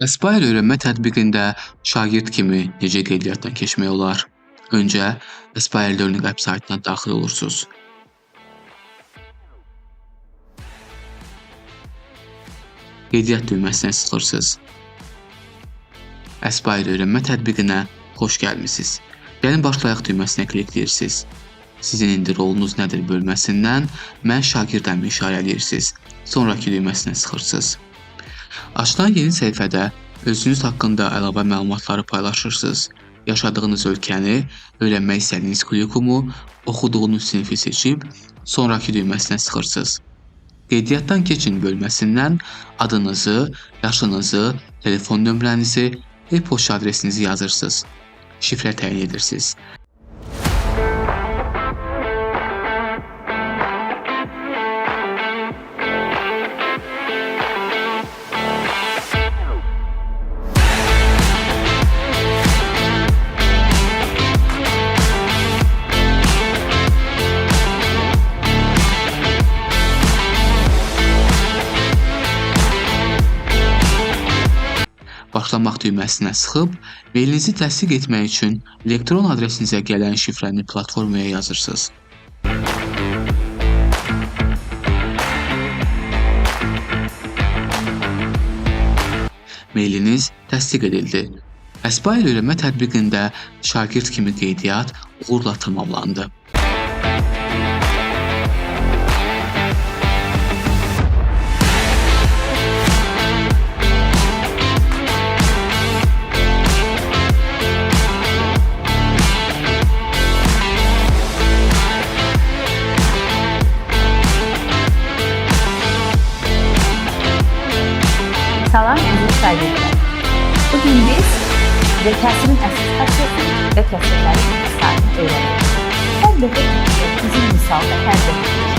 Aspire öyrənmə tətbiqində şagird kimi necə qeydiyyatdan keçmək olar? Öncə Aspire Learning veb saytına daxil olursunuz. Qeydiyyat düyməsindən sıxırsınız. Aspire öyrənmə tətbiqinə xoş gəlmisiniz. Gəlin başlayaq düyməsinə klikləyirsiniz. Sizin indi rolunuz nədir bölməsindən mən şagirdəm işarə edirsiniz. Sonraki düyməsinə sıxırsınız. Açılan yeni səhifədə özünüz haqqında əlavə məlumatları paylaşırsınız. Yaşadığınız ölkəni, öyrənmək istədiyiniz kurikumu, oxuduğunuz sinfi seçib sonraki düyməsinə sıxırsınız. Qeydiyyatdan keçin bölməsindən adınızı, yaşınızı, telefon nömrənizi, e-poçt adresinizi yazırsınız. Şifrə təyin edirsiniz. Başlamaq düyməsinə sıxıb, mailinizi təsdiq etmək üçün elektron adresinizə gələn şifrəni platformaya yazırsınız. Mailiniz təsdiq edildi. Aspire öyrənmə tətbiqində şagird kimi qeydiyyat uğurla tamamlandı. Salam əziz şagirdlər. Bugün biz zəkasının əsas xassiyətini və kəsrlərin ixtisarını öyrəndik. Hər dəfə bizim misalda hər dəfə